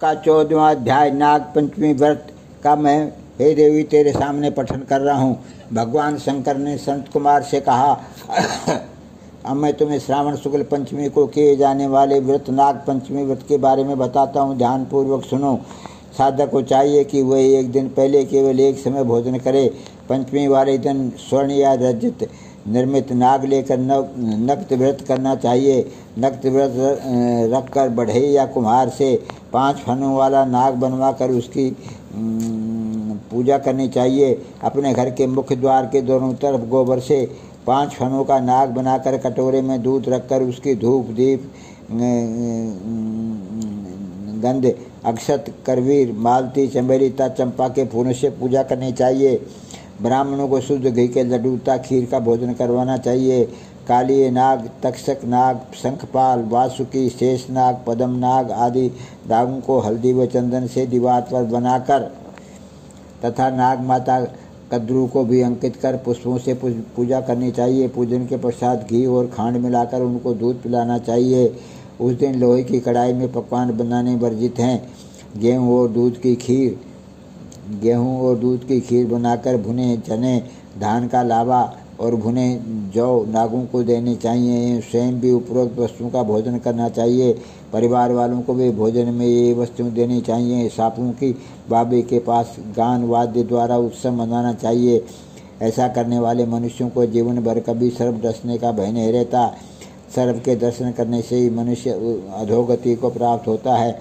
का 14वां अध्याय नाग पंचमी व्रत का मैं हे देवी तेरे सामने पठन कर रहा हूँ। भगवान शंकर ने संत कुमार से कहा, अब मैं तुम्हें श्रावण शुक्ल पंचमी को किए जाने वाले व्रत नाग पंचमी व्रत के बारे में बताता हूँ। ध्यानपूर्वक सुनो। साधक को चाहिए कि वह एक दिन पहले केवल एक समय भोजन करे। पंचमी वाले दिन स्वर्ण या रजत निर्मित नाग लेकर नक्त व्रत करना चाहिए। नक्त व्रत रखकर बढ़ई या कुम्हार से 5 फनों वाला नाग बनवा कर उसकी पूजा करनी चाहिए। अपने घर के मुख्य द्वार के दोनों तरफ गोबर से 5 फनों का नाग बनाकर कटोरे में दूध रखकर उसकी धूप दीप गंध अक्षत करवीर मालती चमेली तथा चंपा के फूलों से पूजा करनी चाहिए। ब्राह्मणों को शुद्ध घी के लड्डू तथा खीर का भोजन करवाना चाहिए। काली नाग, तक्षक नाग, शंखपाल, वासुकी, शेष नाग, पद्म नाग आदि नागों को हल्दी व चंदन से दीवार पर बनाकर तथा नाग माता कद्रू को भी अंकित कर पुष्पों से पूजा करनी चाहिए। पूजन के पश्चात घी और खांड मिलाकर उनको दूध पिलाना चाहिए। उस दिन लोहे की कढ़ाई में पकवान बनाने वर्जित हैं। गेहूँ और दूध की खीर बनाकर भुने चने, धान का लावा और भुने जौ नागों को देने चाहिए। स्वयं भी उपरोक्त वस्तुओं का भोजन करना चाहिए। परिवार वालों को भी भोजन में ये वस्तुएं देनी चाहिए। सांपों की बाबे के पास गान वाद्य द्वारा उत्सव मनाना चाहिए। ऐसा करने वाले मनुष्यों को जीवन भर कभी सर्प डसने का भय नहीं रहता। सर्प के दर्शन करने से ही मनुष्य अधोगति को प्राप्त होता है।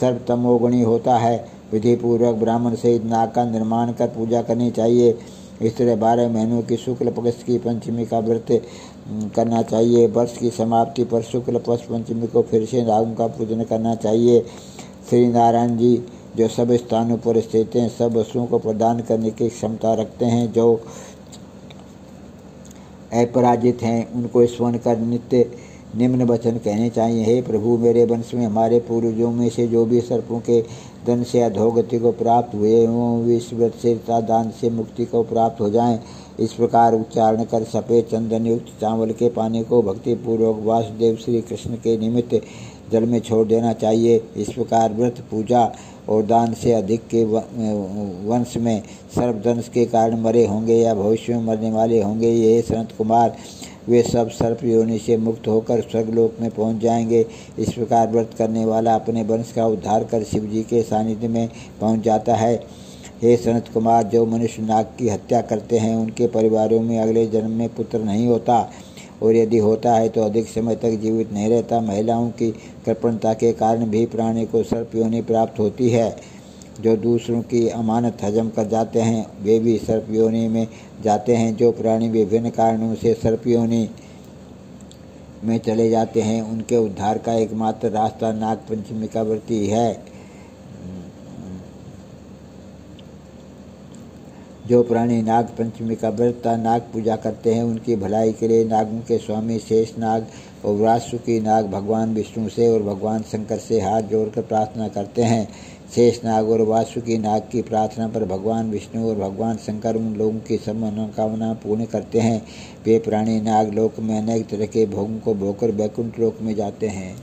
सर्प तमोगुणी होता है। विधि पूर्वक ब्राह्मण सहित नाग का निर्माण कर पूजा करनी चाहिए। इस तरह 12 महीनों की शुक्ल पक्ष की पंचमी का व्रत करना चाहिए। वर्ष की समाप्ति पर शुक्ल पक्ष पंचमी को फिर से नागों का पूजन करना चाहिए। श्री नारायण जी जो सब स्थानों पर स्थित हैं, सब वस्तुओं को प्रदान करने की क्षमता रखते हैं, जो अपराजित हैं, उनको स्मरण कर नित्य निम्न वचन कहने चाहिए। हे प्रभु, मेरे वंश में हमारे पूर्वजों में से जो भी सर्पों के धन से अधोगति को प्राप्त हुए हों, वे इस व्रत से तथा दान से मुक्ति को प्राप्त हो जाएं। इस प्रकार उच्चारण कर सफ़ेद चंदन युक्त चावल के पानी को भक्तिपूर्वक वासुदेव श्री कृष्ण के निमित्त जल में छोड़ देना चाहिए। इस प्रकार व्रत पूजा और दान से अधिक के वंश में सर्पदंश के कारण मरे होंगे या भविष्य में मरने वाले होंगे। ये सनत कुमार, वे सब सर्प योनि से मुक्त होकर स्वर्गलोक में पहुंच जाएंगे। इस प्रकार व्रत करने वाला अपने वंश का उद्धार कर शिव जी के सानिध्य में पहुंच जाता है। हे सनत कुमार, जो मनुष्य नाग की हत्या करते हैं, उनके परिवारों में अगले जन्म में पुत्र नहीं होता, और यदि होता है तो अधिक समय तक जीवित नहीं रहता। महिलाओं की कृपणता के कारण भी प्राणी को सर्प योनि प्राप्त होती है। जो दूसरों की अमानत हजम कर जाते हैं, वे भी सर्प योनि में जाते हैं। जो प्राणी विभिन्न कारणों से सर्प योनि में चले जाते हैं, उनके उद्धार का एकमात्र रास्ता नाग पंचमी का व्रत ही है। जो प्राणी नाग पंचमी का व्रत नाग पूजा करते हैं, उनकी भलाई के लिए नागों के स्वामी शेष नाग और वासुकी नाग भगवान विष्णु से और भगवान शंकर से हाथ जोड़कर प्रार्थना करते हैं। शेष नाग और वासुकी नाग की प्रार्थना पर भगवान विष्णु और भगवान शंकर उन लोगों की सब मनोकामना पूर्ण करते हैं। वे प्राणी नाग लोक में अनेक तरह के भोगों को भोगकर वैकुंठ लोक में जाते हैं।